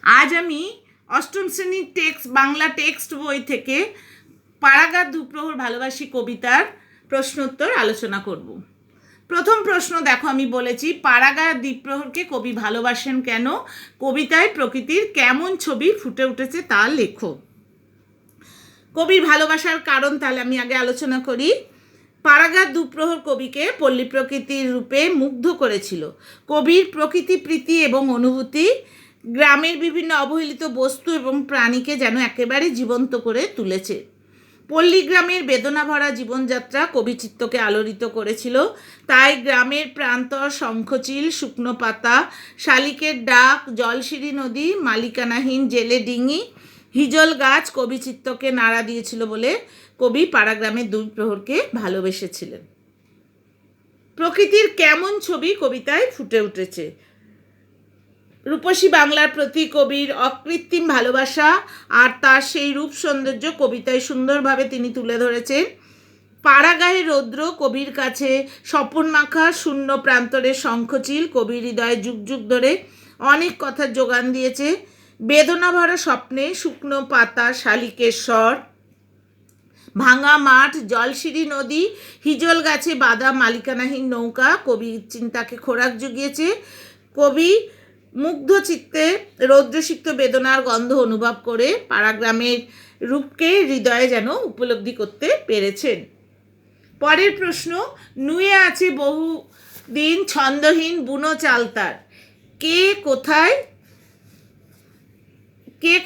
আজ আমি অষ্টম শ্রেণীর বাংলা টেক্সট বই থেকে পাড়াগার দুপ্রহর ভালোবাসি কবিতার প্রশ্নোত্তর আলোচনা করব। প্রথম প্রশ্ন দেখো, আমি বলেছি পাড়াগার দ্বীপ্রহরকে কবি ভালোবাসেন কেন, কবিতায় প্রকৃতির কেমন ছবি ফুটে উঠেছে তা লেখো। কবির ভালোবাসার কারণ তাহলে আমি আগে আলোচনা করি। পাড়াগার দুপ্রহর কবিকে পল্লী প্রকৃতির রূপে মুগ্ধ করেছিল। কবির প্রকৃতি প্রীতি এবং অনুভূতি গ্রামের বিভিন্ন অবহেলিত বস্তু এবং প্রাণীকে যেন একেবারে জীবন্ত করে তুলেছে। পল্লী গ্রামের বেদনা ভরা জীবনযাত্রা কবিচিত্তকে আলোড়িত করেছিল। তাই গ্রামের প্রান্তর, শঙ্খচিল, শুকনো পাতা, শালিকের ডাক, জলসিঁড়ি নদী, মালিকানাহীন জেলে ডিঙি, হিজল গাছ কবিচিত্তকে নাড়া দিয়েছিল বলে কবি পাড়াগ্রামের দুই প্রহরকে ভালোবেসেছিলেন। প্রকৃতির কেমন ছবি কবিতায় ফুটে উঠেছে। রূপসী বাংলার প্রতি কবির অকৃত্রিম ভালোবাসা আর তার সেই রূপ সৌন্দর্য কবিতায় সুন্দরভাবে তিনি তুলে ধরেছেন। পাড়াগাঁয়ের রৌদ্র কবির কাছে স্বপন মাখা শূন্য প্রান্তরের শঙ্খচিল কবির হৃদয়ে যুগ যুগ ধরে অনেক কথার যোগান দিয়েছে। বেদনা ভরা স্বপ্নে শুকনো পাতা, শালিকের স্বর, ভাঙা মাঠ, জলসিঁড়ি নদী, হিজল গাছে বাঁধা মালিকানাহীন নৌকা কবির চিন্তাকে খোরাক জুগিয়েছে। কবি মুগ্ধ চিত্তে রৌদ্রসিক্ত বেদনার গন্ধ অনুভব করে পাড়াগ্রামের রূপকে হৃদয়ে যেন উপলব্ধি করতে পেরেছেন। পরের প্রশ্ন, নুয়ে আছে বহু দিন ছন্দহীন বুনো চালতার, কে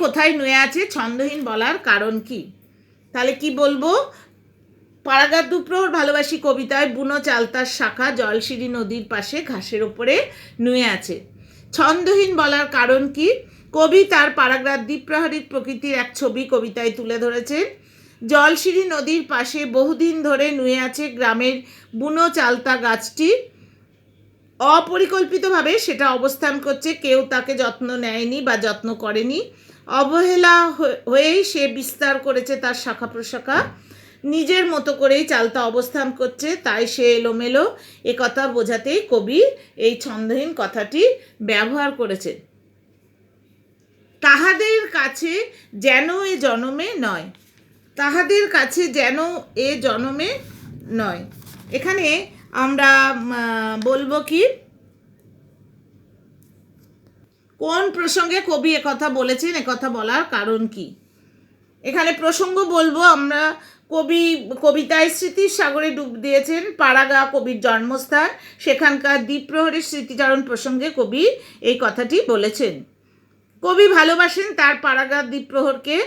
কোথায় নুয়ে আছে ছন্দহীন বলার কারণ কি? তাহলে কি বলবো, পাড়াগার দুপ্রহর ভালোবাসি কবিতায় বুনো চালতার শাখা জলসিঁড়ি নদীর পাশে ঘাসের ওপরে নুয়ে আছে। ছন্দহীন বলার কারণ কি? কবি তার পাড়াগার দ্বীপ্রহরীর প্রকৃতির এক ছবি কবিতায় তুলে ধরেছেন। জলসিঁড়ি নদীর পাশে বহুদিন ধরে নুয়ে আছে গ্রামের বুনো চালতা গাছটি। অপরিকল্পিতভাবে সেটা অবস্থান করছে, কেউ তাকে যত্ন নেয়নি বা যত্ন করেনি। অবহেলা হয়েই সে বিস্তার করেছে তার শাখা প্রশাখা। নিজের মতো করেই চালতা অবস্থান করছে, তাই সে এলোমেলো। এ কথা বোঝাতেই কবি এই ছন্দহীন কথাটি ব্যবহার করেছেন। তাহাদের কাছে যেন এ জনমে নয়, তাহাদের কাছে যেন এ জনমে নয়। এখানে আমরা বলবো কি, কোন প্রসঙ্গে কবি একথা বলেছেন, একথা বলার কারণ কি? এখানে প্রসঙ্গ বলবো আমরা, কবি কবিতায় স্মৃতির সাগরে ডুব দিয়েছেন। পাড়াগা কবির জন্মস্থান, সেখানকার দ্বীপ্রহরের স্মৃতিচারণ প্রসঙ্গে কবি এই কথাটি বলেছেন। কবি ভালোবাসেন তার পাড়াগার দ্বীপ্রহরকে,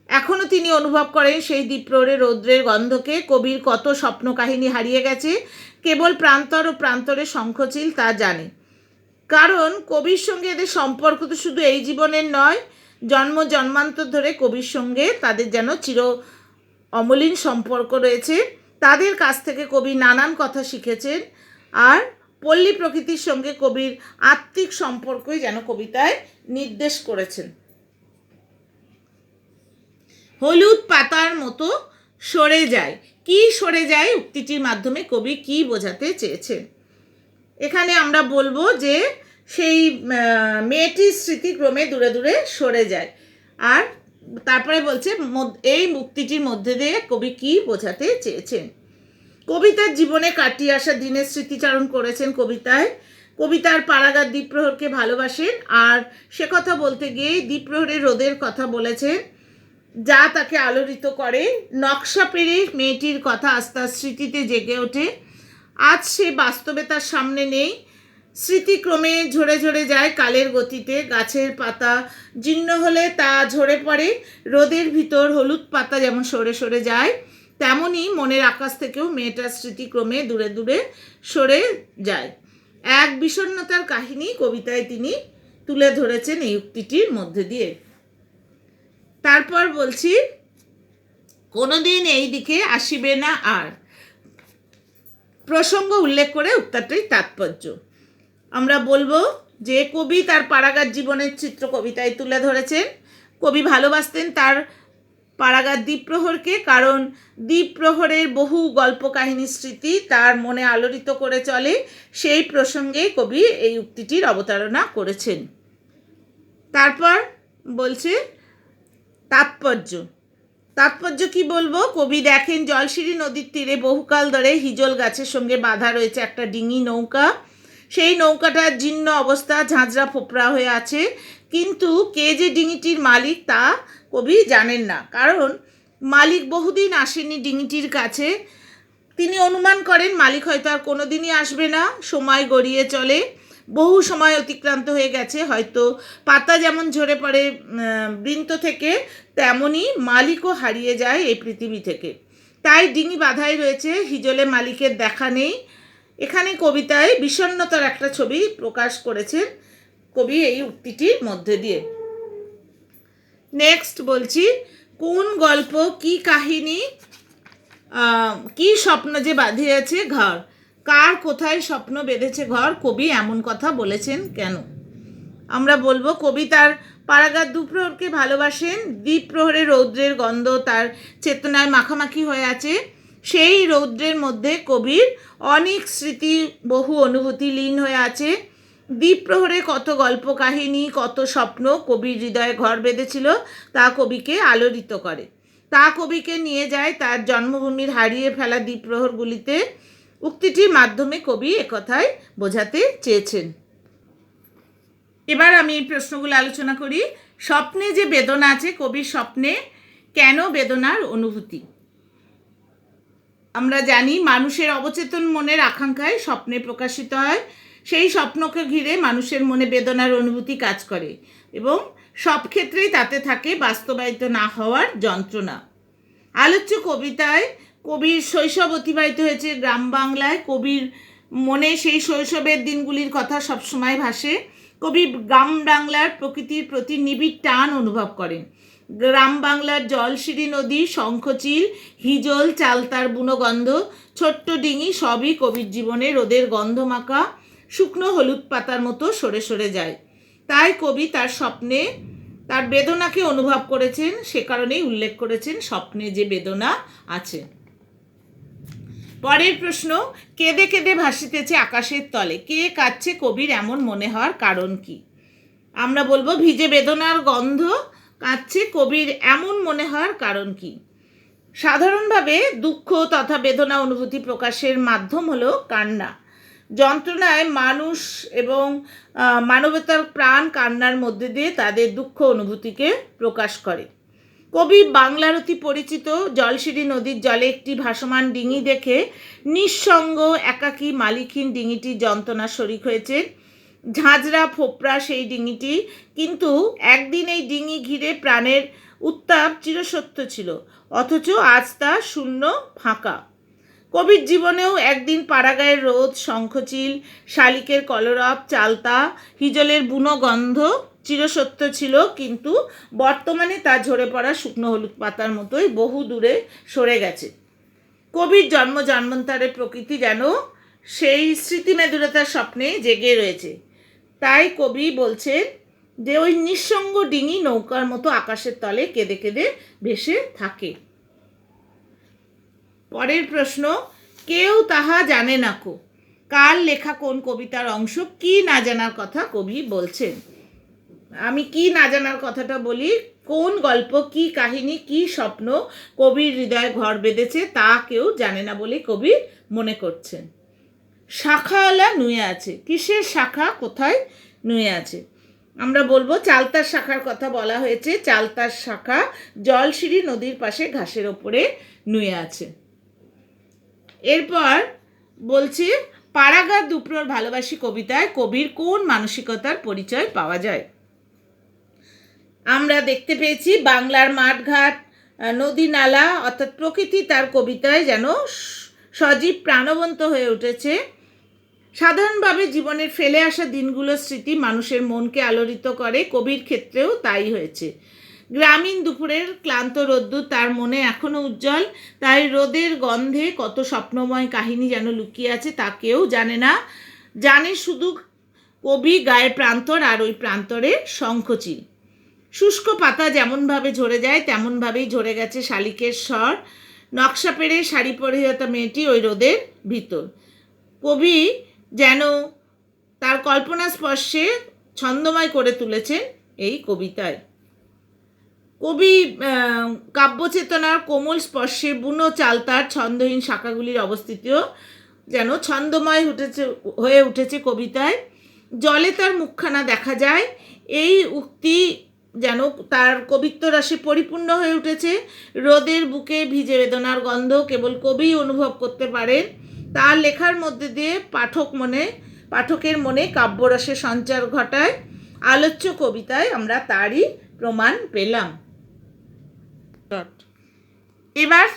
এখনও তিনি অনুভব করেন সেই দ্বীপ্রহরের রৌদ্রের গন্ধকে। কবির কত স্বপ্ন কাহিনী হারিয়ে গেছে, কেবল প্রান্তর ও প্রান্তরে শঙ্খচিল তা জানে। কারণ কবির সঙ্গে এদের সম্পর্ক তো শুধু এই জীবনের নয়, জন্ম জন্মান্তর ধরে কবির সঙ্গে তাদের যেন চির অমলিন সম্পর্ক রয়েছে। তাদের কাছ থেকে কবি নানান কথা শিখেছেন, আর পল্লী প্রকৃতির সঙ্গে কবির আত্মিক সম্পর্কই যেন কবিতায় নির্দেশ করেছেন। হলুদ পাতার মতো সরে যায়, কি সরে যায় উক্তিটির মাধ্যমে কবি কি বোঝাতে চেয়েছেন? এখানে আমরা বলবো যে সেই মেয়েটির স্মৃতি ক্রমে দূরে দূরে সরে যায়। আর তারপরে বলছে এই উক্তিটির মধ্যে দিয়ে কবি কি বোঝাতে চেয়েছেন। কবিতার জীবনে কাটিয়ে আসা দিনের স্মৃতিচারণ করেছেন কবিতায়। কবিতার পাড়াগার দ্বীপ্রহরকে ভালোবাসেন, আর সে কথা বলতে গিয়েই দ্বীপ্রহরের রোদের কথা বলেছেন, যা তাকে আলোড়িত করে। নকশা পেরে মেয়েটির কথা আস্তে স্মৃতিতে জেগে ওঠে। আজ সে বাস্তবে তার সামনে নেই, স্মৃতিক্রমে ঝরে ঝরে যায় কালের গতিতে। গাছের পাতা জীর্ণ হলে তা ঝরে পড়ে, রোদের ভিতর হলুদ পাতা যেমন সরে সরে যায়, তেমনই মনের আকাশ থেকেও মেয়েটার স্মৃতিক্রমে দূরে দূরে সরে যায়। এক বিষণ্ণতার কাহিনী কবিতায় তিনি তুলে ধরেছেন এই উক্তিটির মধ্যে দিয়ে। তারপর বলছি, কোনোদিন এই দিকে আসিবে না আর, প্রসঙ্গ উল্লেখ করে উত্তরটির তাৎপর্য আমরা বলবো যে কবি তার পাড়াগার জীবনের চিত্র কবিতায় তুলে ধরেছেন। কবি ভালোবাসতেন তার পাড়াগার দ্বীপ্রহরকে, কারণ দ্বীপ্রহরের বহু গল্প কাহিনী স্মৃতি তার মনে আলোড়িত করে চলে। সেই প্রসঙ্গে কবি এই উক্তিটির অবতারণা করেছেন। তারপর বলছে তাৎপর্য। তাৎপর্য কি বলবো? কবি দেখেন জলশিরি নদীর তীরে বহুকাল ধরে হিজল গাছের সঙ্গে বাঁধা রয়েছে একটা ডিঙি নৌকা। সেই নৌকাটার জীর্ণ অবস্থা, ঝাঁঝরা ফোপড়া হয়ে আছে, কিন্তু কে যে ডিঙিটির মালিক তা কবি জানেন না, কারণ মালিক বহুদিন আসেনি ডিঙিটির কাছে। তিনি অনুমান করেন মালিক হয়তো আর কোনোদিনই আসবে না। সময় গড়িয়ে চলে, বহু সময় অতিক্রান্ত হয়ে গেছে, হয়তো পাতা যেমন ঝরে পড়ে বৃন্ত থেকে, তেমনই মালিকও হারিয়ে যায় এই পৃথিবী থেকে। তাই ডিঙি বাঁধাই রয়েছে, হিজলে মালিকের দেখা নেই। এখানে কবিতায় বিষণ্ণতার একটা ছবি প্রকাশ করেছেন কবি এই উক্তিটির মধ্যে দিয়ে। নেক্সট বলছি, কোন গল্প, কি কাহিনী, কি স্বপ্ন যে বাঁধিয়েছে ঘর? কার কোথায় স্বপ্ন বেঁধেছে ঘর? কবি এমন কথা বলেছেন কেন? আমরা বলবো, কবি তার পাড়াগার দুপ্রহরকে ভালোবাসেন। দ্বীপ্রহরে রৌদ্রের গন্ধ তার চেতনায় মাখামাখি হয়ে আছে। সেই রৌদ্রের মধ্যে কবির অনেক স্মৃতি, বহু অনুভূতি লীন হয়ে আছে। দ্বীপ্রহরে কত গল্প কাহিনী, কত স্বপ্ন কবির হৃদয়ে ঘর বেঁধেছিল, তা কবিকে আলোড়িত করে, তা কবিকে নিয়ে যায় তার জন্মভূমির হারিয়ে ফেলা দ্বীপ্রহরগুলিতে। উক্তিটির মাধ্যমে কবি একথাই বোঝাতে চেয়েছেন। এবার আমি এই প্রশ্নগুলো আলোচনা করি। স্বপ্নে যে বেদনা আছে, কবির স্বপ্নে কেন বেদনার অনুভূতি? আমরা জানি মানুষের অবচেতন মনের আকাঙ্ক্ষায় স্বপ্নে প্রকাশিত হয়। সেই স্বপ্নকে ঘিরে মানুষের মনে বেদনার অনুভূতি কাজ করে এবং সব ক্ষেত্রেই তাতে থাকে বাস্তবায়িত না হওয়ার যন্ত্রণা। আলোচ্য কবিতায় কবির শৈশব অতিবাহিত হয়েছে গ্রাম বাংলায়। কবির মনে সেই শৈশবের দিনগুলির কথা সবসময় ভাসে। কবি গ্রাম বাংলার প্রকৃতির প্রতি নিবিড় টান অনুভব করেন। গ্রাম বাংলার জলশিরি নদী, শঙ্খচিল, হিজল, চালতার বুনো গন্ধ, ছোট্ট ডিঙি সবই কবির জীবনে রোদের গন্ধমাখা শুকনো হলুদ পাতার মতো সরে সরে যায়। তাই কবি তার স্বপ্নে তার বেদনাকে অনুভব করেছেন, সে কারণেই উল্লেখ করেছেন স্বপ্নে যে বেদনা আছে। পরের প্রশ্ন, কেঁদে কেঁদে ভাসিতেছে আকাশের তলে, কে কাঁদছে কবির এমন মনে হওয়ার কারণ কি? আমরা বলবো, ভিজে বেদনার গন্ধ কাঁদছে কবির এমন মনে হওয়ার কারণ কি? সাধারণভাবে দুঃখ তথা বেদনা অনুভূতি প্রকাশের মাধ্যম হলো কান্না। যন্ত্রণায় মানুষ এবং মানবতার প্রাণ কান্নার মধ্যে দিয়ে তাদের দুঃখ অনুভূতিকে প্রকাশ করে। কবি বাংলার অতি পরিচিত জলশিরি নদীর জলে একটি ভাসমান ডিঙি দেখে নিঃসঙ্গ একাকী মালিকহীন ডিঙিটির যন্ত্রণা শরিক হয়েছে। ঝাঁঝরা ফোপড়া সেই ডিঙিটি, কিন্তু একদিন এই ডিঙি ঘিরে প্রাণের উত্তাপ চিরসত্য ছিল, অথচ আজ তা শূন্য, ফাঁকা। কবির জীবনেও একদিন পাড়াগাঁয়ের রোদ, শঙ্খচিল, শালিকের কলরব, চালতা, হিজলের বুনো গন্ধ চিরসত্য ছিল, কিন্তু বর্তমানে তা ঝরে পড়া শুকনো হলুদ পাতার মতোই বহু দূরে সরে গেছে। কবির জন্ম জন্মান্তরের প্রকৃতি যেন সেই স্মৃতিমেদুরতার স্বপ্নে জেগে রয়েছে। তাই কবি বলছেন যে ওই নিঃসঙ্গ ডিঙি নৌকার মতো আকাশের তলে কেঁদে কেঁদে ভেসে থাকে। পরের প্রশ্ন, কেউ তাহা জানে না কো, কার লেখা কোন কবিতার অংশ? কি না জানার কথা কবি বলছেন? আমি কি না জানার কথাটা বলি। কোন গল্প, কি কাহিনী, কি স্বপ্ন কবির হৃদয়ে ঘর বেঁধেছে তা কেউ জানে না বলে কবি মনে করছেন। শাখাওয়ালা নুয়ে আছে, কিসের শাখা, কোথায় নুয়ে আছে? আমরা বলবো, চালতার শাখার কথা বলা হয়েছে। চালতার শাখা জলশিরি নদীর পাশে ঘাসের ওপরে নুয়ে আছে। এরপর বলছি, পাড়াগাঁ দুপ্রহর ভালোবাসি কবিতায় কবির কোন মানসিকতার পরিচয় পাওয়া যায়? আমরা দেখতে পেয়েছি বাংলার মাঠঘাট, নদী নালা অর্থাৎ প্রকৃতি তার কবিতায় যেন সজীব প্রাণবন্ত হয়ে উঠেছে। সাধারণভাবে জীবনের ফেলে আসা দিনগুলোর স্মৃতি মানুষের মনকে আলোড়িত করে, কবির ক্ষেত্রেও তাই হয়েছে। গ্রামীণ দুপুরের ক্লান্ত রোদ্দুর তার মনে এখনও উজ্জ্বল, তাই রোদের গন্ধে কত স্বপ্নময় কাহিনী যেন লুকিয়ে আছে তা কেউ জানে না। জানে শুধু কবি, গায়ের প্রান্তর আর ওই প্রান্তরে শঙ্খচিল। শুষ্ক পাতা যেমনভাবে ঝরে যায় তেমনভাবেই ঝরে গেছে শালিকের স্বর। নকশা পেরে শাড়ি পরিহিতা মেয়েটি ওই রোদের ভিতর। কবি যেন তার কল্পনা স্পর্শে ছন্দময় করে তুলেছেন এই কবিতায়। কবি কাব্যচেতনার কোমল স্পর্শে বুনো চালতার ছন্দহীন শাখাগুলির অবস্থিতিও যেন ছন্দময় হয়ে উঠেছে কবিতায়। জলে তার মুখখানা দেখা যায়, এই উক্তি যেন তার কবিত্ব রসে পরিপূর্ণ হয়ে উঠেছে। রোদের বুকে ভিজে বেদনার গন্ধ কেবল কবি অনুভব করতে পারেন। তার লেখার মধ্যে দিয়ে পাঠকের মনে কাব্যরসের সঞ্চার ঘটায়। আলোচ্য কবিতায় আমরা তারই প্রমাণ পেলাম। এবার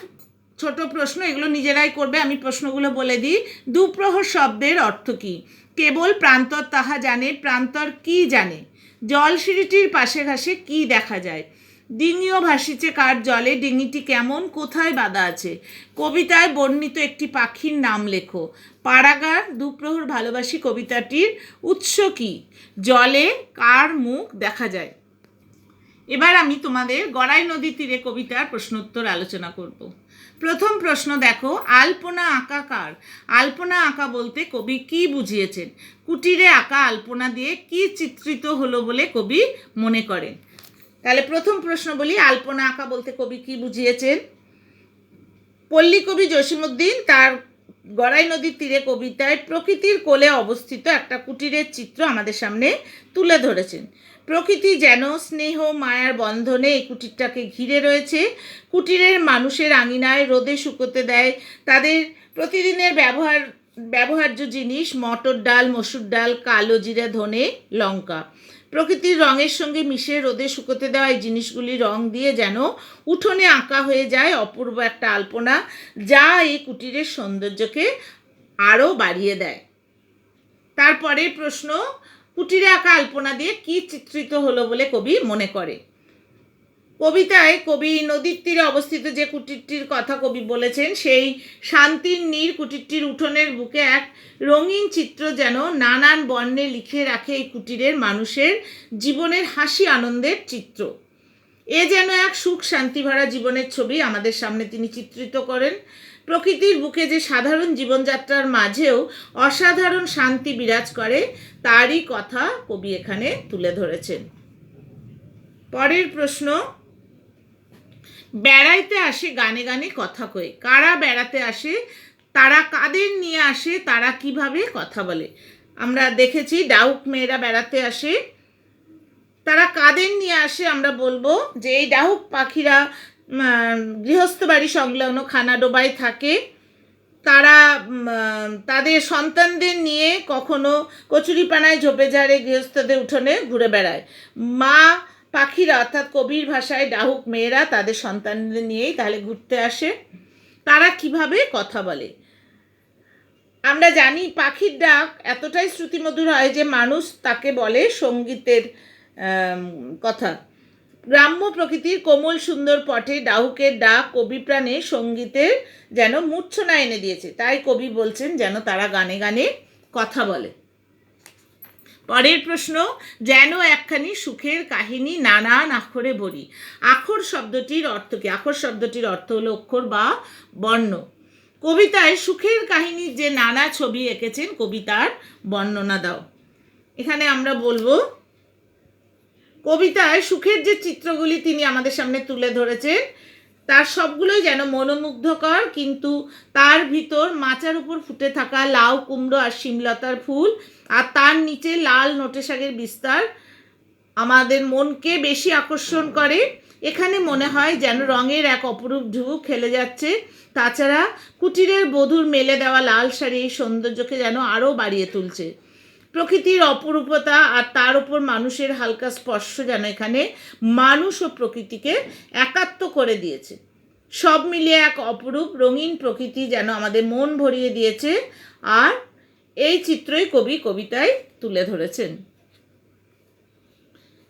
ছোট প্রশ্ন, এগুলো নিজেরাই করবে, আমি প্রশ্নগুলো বলে দিই। দুপ্রহর শব্দের অর্থ কী? কেবল প্রান্তর তাহা জানে, প্রান্তর কি জানে? জলসিঁড়িটির পাশে ঘাসে কি দেখা যায়? ডিঙিও ভাসিছে কার জলে, ডিঙিটি কেমন, কোথায় বাঁধা আছে? কবিতায় বর্ণিত একটি পাখির নাম লেখো। পাড়াগার দুপ্রহর ভালোবাসি কবিতাটির উৎস কী? জলে কার মুখ দেখা যায়? এবার আমি তোমাদের গড়াই নদীর তীরে কবিতার প্রশ্নোত্তর আলোচনা করব। প্রথম প্রশ্ন দেখো, আলপনা আঁকা কার? আলপনা আঁকা বলতে কবি কি বুঝিয়েছেন? কুটিরে আঁকা আলপনা দিয়ে কি চিত্রিত হলো বলে কবি মনে করেন? তাহলে প্রথম প্রশ্ন বলি, আলপনা আঁকা বলতে কবি কি বুঝিয়েছেন? পল্লী কবি জসীমউদ্দিন তার গড়াই নদীর তীরে কবিতায় প্রকৃতির কোলে অবস্থিত একটা কুটিরের চিত্র আমাদের সামনে তুলে ধরেছেন। প্রকৃতি যেন স্নেহ মায়ার বন্ধনে এই কুটিরটাকে ঘিরে রয়েছে। কুটিরের মানুষের আঙিনায় রোদে শুকোতে দেয় তাদের প্রতিদিনের ব্যবহার্য জিনিস, মটর ডাল, মসুর ডাল, কালো জিরা, ধনে, লঙ্কা। প্রকৃতির রঙের সঙ্গে মিশে রোদে শুকোতে দেওয়া এই জিনিসগুলি রং দিয়ে যেন উঠোনে আঁকা হয়ে যায় অপূর্ব একটা আলপনা, যা এই কুটিরের সৌন্দর্যকে আরও বাড়িয়ে দেয়। তারপরে প্রশ্ন, কুটিরে আঁকা আলপনা দিয়ে কি চিত্রিত হলো বলে কবি মনে করে? কবিতায় কবি নদীর তীরে অবস্থিত যে কুটিরটির কথা কবি বলেছেন, সেই শান্তির নীর কুটিরটির উঠোনের বুকে এক রঙিন চিত্র যেন নানান বর্ণে লিখে রাখে এই কুটিরের মানুষের জীবনের হাসি আনন্দের চিত্র। এ যেন এক সুখ শান্তি ভরা জীবনের ছবি আমাদের সামনে তিনি চিত্রিত করেন। প্রকৃতির বুকে যে সাধারণ জীবনযাত্রার মাঝেও অসাধারণ শান্তি বিরাজ করে, তারই কথা কবি এখানে তুলে ধরেছেন। পরের প্রশ্ন, বেড়াইতে আসে গানে গানে কথা কয়ে। কারা বেড়াতে আসে? তারা কাদের নিয়ে আসে? তারা কিভাবে কথা বলে? আমরা দেখেছি ডাউক মেয়েরা বেড়াতে আসে। তারা কাদের নিয়ে আসে? আমরা বলবো যে এই ডাহুক পাখিরা গৃহস্থ বাড়ি সংলগ্ন খানাডোবায় থাকে। তারা তাদের সন্তানদের নিয়ে কখনো কচুরিপানায় ঝোপে ঝাড়ে গৃহস্থদের উঠোনে ঘুরে বেড়ায়। মা পাখিরা অর্থাৎ কবির ভাষায় ডাহুক মেয়েরা তাদের সন্তানদের নিয়েই তাহলে ঘুরতে আসে। তারা কিভাবে কথা বলে? আমরা জানি পাখির ডাক এতটাই শ্রুতিমধুর হয় যে মানুষ তাকে বলে সঙ্গীতের কথা। গ্রাম্য প্রকৃতির কোমল সুন্দর পটে ডাহুকের ডাক কবি প্রাণে সঙ্গীতের যেন মূর্ছনা এনে দিয়েছে। তাই কবি বলছেন যেন তারা গানে গানে কথা বলে। পরের প্রশ্ন, যেন একখানি সুখের কাহিনী নানান আখরে ভরি। আখর শব্দটির অর্থ কি? আখর শব্দটির অর্থ হলো অক্ষর বা বর্ণ। কবিতায় সুখের কাহিনীর যে নানা ছবি এঁকেছেন, কবিতার বর্ণনা দাও। এখানে আমরা বলবো কবিতায় সুখের যে চিত্রগুলি তিনি আমাদের সামনে তুলে ধরেছেন তার সবগুলোই যেন মনোমুগ্ধকর, কিন্তু তার ভিতর মাচার উপর ফুটে থাকা লাউ, কুমড়ো আর শিমলতার ফুল আর তার নিচে লাল নোটে শাকের বিস্তার আমাদের মনকে বেশি আকর্ষণ করে। এখানে মনে হয় যেন রঙের এক অপরূপ ঢেউ খেলে যাচ্ছে। তাছাড়া কুটিরের বধূর মেলে দেওয়া লাল শাড়ি এই সৌন্দর্যকে যেন আরও বাড়িয়ে তুলছে। প্রকৃতির অপরূপতা আর তার উপর মানুষের হালকা স্পর্শ যেন এখানে মানুষ ও প্রকৃতিকে একাত্ম করে দিয়েছে। সব মিলিয়ে এক অপরূপ রঙিন প্রকৃতি যেন আমাদের মন ভরিয়ে দিয়েছে, আর এই চিত্রই কবি কবিতায় তুলে ধরেছেন।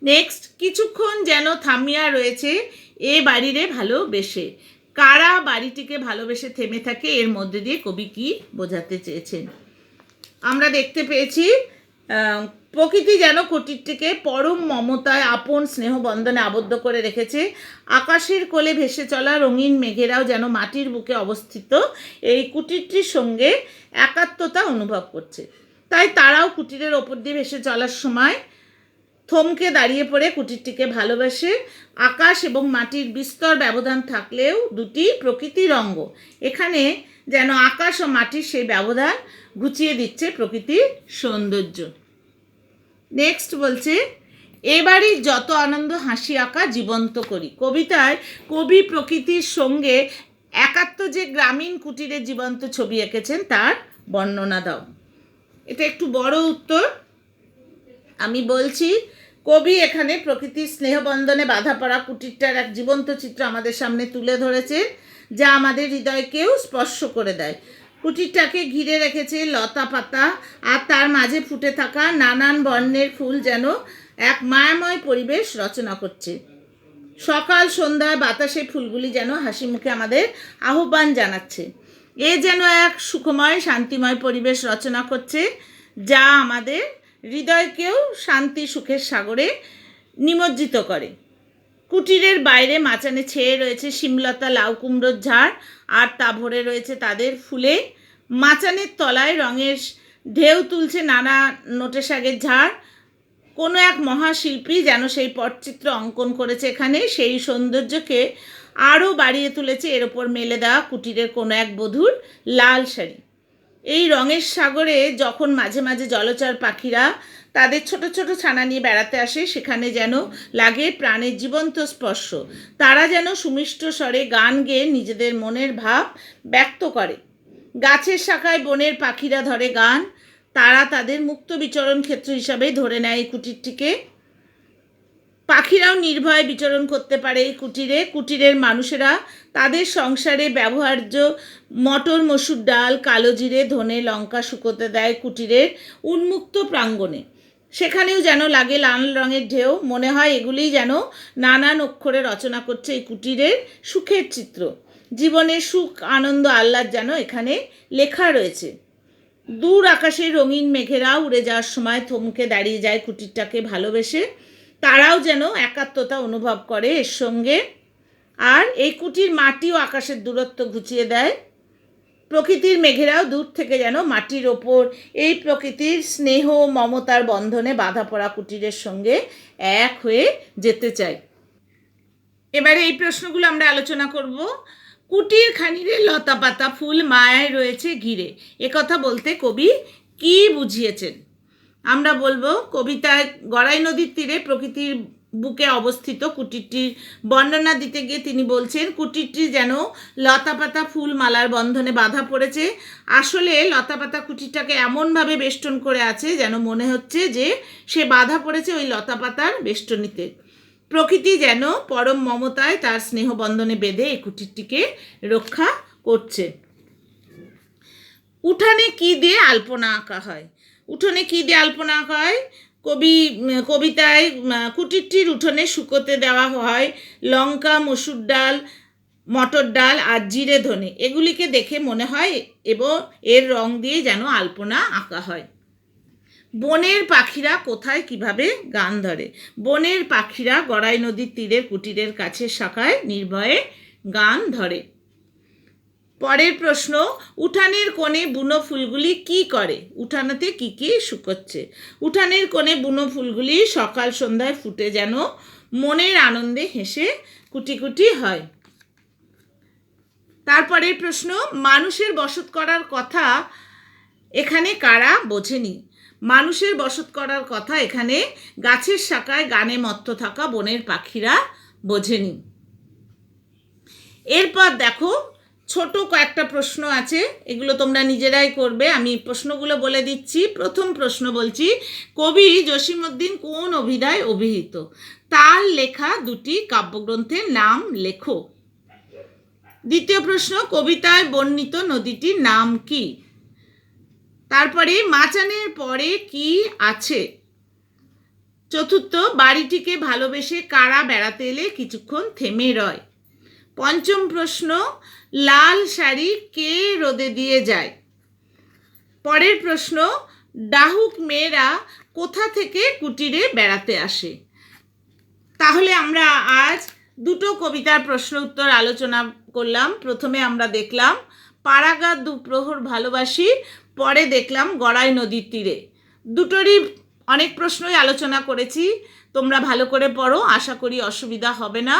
নেক্সট, কিছুক্ষণ যেন থামিয়া রয়েছে এ বাড়িরে ভালোবেসে। কারা বাড়িটিকে ভালোবেসে থেমে থাকে, এর মধ্যে দিয়ে কবি কি বোঝাতে চেয়েছেন? আমরা দেখতে পেয়েছি প্রকৃতি যেন কুটিরটিকে পরম মমতায় আপন স্নেহ বন্ধনে আবদ্ধ করে রেখেছে। আকাশের কোলে ভেসে চলা রঙিন মেঘেরাও যেন মাটির বুকে অবস্থিত এই কুটিরটির সঙ্গে একাত্মতা অনুভব করছে। তাই তারাও কুটিরের ওপর দিয়ে ভেসে চলার সময় থমকে দাঁড়িয়ে পড়ে কুটিরটিকে ভালোবাসে। আকাশ এবং মাটির বিস্তর ব্যবধান থাকলেও দুটি প্রকৃতির অঙ্গ। এখানে যেন আকাশ ও মাটির সেই ব্যবধান ঘুচিয়ে দিচ্ছে প্রকৃতির সৌন্দর্য। নেক্সট বলছে, এবারই যত আনন্দ হাসি আঁকা জীবন্ত করি। কবিতায় কবি প্রকৃতির সঙ্গে একাত্ম যে গ্রামীণ কুটিরের জীবন্ত ছবি এঁকেছেন তার বর্ণনা দাও। এটা একটু বড় উত্তর। আমি বলছি, কবি এখানে প্রকৃতির স্নেহবন্ধনে বাধা পড়া কুটিরটার এক জীবন্ত চিত্র আমাদের সামনে তুলে ধরেছে, যা আমাদের হৃদয়কেও স্পর্শ করে দেয়। কুটিরটাকে ঘিরে রেখেছে লতা পাতা, আর তার মাঝে ফুটে থাকা নানান বর্ণের ফুল যেন এক মায়াময় পরিবেশ রচনা করছে। সকাল সন্ধ্যায় বাতাসে ফুলগুলি যেন হাসি মুখে আমাদের আহ্বান জানাচ্ছে। এ যেন এক সুখময় শান্তিময় পরিবেশ রচনা করছে, যা আমাদের হৃদয়কেও শান্তি সুখের সাগরে নিমজ্জিত করে। কুটিরের বাইরে মাচানে ছেয়ে রয়েছে শিমলতা লাউ কুমড়োর ঝাড়, আর তা ভরে রয়েছে তাদের ফুলে। মাচানের তলায় রঙের ঢেউ তুলছে নানা নোটে শাকের ঝাড়। কোনো এক মহাশিল্পী যেন সেই পটচিত্র অঙ্কন করেছে এখানে, সেই সৌন্দর্যকে আরও বাড়িয়ে তুলেছে এর ওপর মেলে দেওয়া কুটিরের কোনো এক বধূর লাল শাড়ি। এই রঙের সাগরে যখন মাঝে মাঝে জলচর পাখিরা তাদের ছোট ছোট ছানা নিয়ে বেড়াতে আসে, সেখানে যেন লাগে প্রাণের জীবন্ত স্পর্শ। তারা যেন সুমিষ্ট স্বরে গান গেয়ে নিজেদের মনের ভাব ব্যক্ত করে। গাছের শাখায় বনের পাখিরা ধরে গান, তারা তাদের মুক্ত বিচরণ ক্ষেত্র হিসাবে ধরে নেয় এই কুটিরটিকে। পাখিরাও নির্ভয়ে বিচরণ করতে পারে এই কুটিরে। কুটিরের মানুষেরা তাদের সংসারে ব্যবহার্য মটর মসুর ডাল, কালো জিরে, ধনে, লঙ্কা শুকোতে দেয় কুটিরের উন্মুক্ত প্রাঙ্গণে। সেখানেও যেন লাগে লাল রঙের ঢেউ। মনে হয় এগুলিই যেন নানান অক্ষরে রচনা করছে এই কুটিরের সুখের চিত্র। জীবনের সুখ, আনন্দ, আহ্লাদ যেন এখানে লেখা রয়েছে। দূর আকাশে রঙিন মেঘেরা উড়ে যাওয়ার সময় থমকে দাঁড়িয়ে যায় কুটিরটাকে ভালোবেসে। তারাও যেন একাত্মতা অনুভব করে এর সঙ্গে। আর এই কুটির মাটি ও আকাশের দূরত্ব ঘুচিয়ে দেয়। প্রকৃতির মেঘেরাও দূর থেকে যেন মাটির ওপর এই প্রকৃতির স্নেহ মমতার বন্ধনে বাঁধা পড়া কুটিরের সঙ্গে এক হয়ে যেতে চায়। এবারে এই প্রশ্নগুলো আমরা আলোচনা করব। কুটির খানিরে লতা পাতা ফুল মায়ায় রয়েছে ঘিরে, একথা বলতে কবি কি বুঝিয়েছেন? আমরা বলবো, কবিতায় গড়াই নদীর তীরে প্রকৃতির বুকে অবস্থিত কুটিরটির বর্ণনা দিতে গিয়ে তিনি বলছেন, কুটিরটি যেন লতা পাতা ফুল মালার বন্ধনে বাঁধা পড়েছে। আসলে লতা পাতা কুটিরটাকে এমনভাবে বেষ্টন করে আছে যেন মনে হচ্ছে যে সে বাঁধা পড়েছে ওই লতা পাতার বেষ্টনীতে। প্রকৃতি যেন পরম মমতায় তার স্নেহ বন্ধনে বেঁধে এই কুটিরটিকে রক্ষা করছে। উঠানে কি দিয়ে আলপনা আঁকা হয়? উঠোনে কি দিয়ে আলপনা আঁকা হয়? কবিতায় কুটিরটির উঠোনে শুকোতে দেওয়া হয় লঙ্কা, মসুর ডাল, মটর ডাল আর জিরে, ধনে। এগুলিকে দেখে মনে হয় এবং এর রং দিয়ে যেন আলপনা আঁকা হয়। বনের পাখিরা কোথায় কিভাবে গান ধরে? বনের পাখিরা গড়াই নদীর তীরের কুটিরের কাছে শাখায় নির্ভয়ে গান ধরে। পরের প্রশ্ন, উঠানের কোণে বুনো ফুলগুলি কি করে? উঠানেতে কি কি শুকোচ্ছে? উঠানের কোণে বুনো ফুলগুলি সকাল সন্ধ্যায় ফুটে যেন মনের আনন্দে হেসে কুটি কুটি হয়। তারপরের প্রশ্ন, মানুষের বসত করার কথা এখানে কারা বোঝেনি? মানুষের বসত করার কথা এখানে গাছের শাখায় গানে মত্ত থাকা বনের পাখিরা বোঝেনি। এরপর দেখো, ছোট কয়েকটা প্রশ্ন আছে, এগুলো তোমরা নিজেরাই করবে। আমি প্রশ্নগুলো বলে দিচ্ছি। প্রথম প্রশ্ন বলছি, কবি জসীমউদ্দিন কোন অভিধায় অভিহিত? তার লেখা দুটি কাব্যগ্রন্থের নাম লেখো। দ্বিতীয় প্রশ্ন, কবিতায় বর্ণিত নদীটির নাম কি? তারপরে মাচানের পরে কি আছে? চতুর্থ, বাড়িটিকে ভালোবেসে কারা বেড়াতে এলে কিছুক্ষণ থেমে রয়? পঞ্চম প্রশ্ন, লাল শাড়ি কে রোদে দিয়ে যায়? পরের প্রশ্ন, ডাহুক মেয়েরা কোথা থেকে কুটিরে বেড়াতে আসে? তাহলে আমরা আজ দুটো কবিতার প্রশ্ন উত্তর আলোচনা করলাম। প্রথমে আমরা দেখলাম পাড়াগাঁ দুপ্রহর ভালোবাসি, পরে দেখলাম গড়াই নদীর তীরে। দুটোরই অনেক প্রশ্নই আলোচনা করেছি। তোমরা ভালো করে পড়ো, আশা করি অসুবিধা হবে না।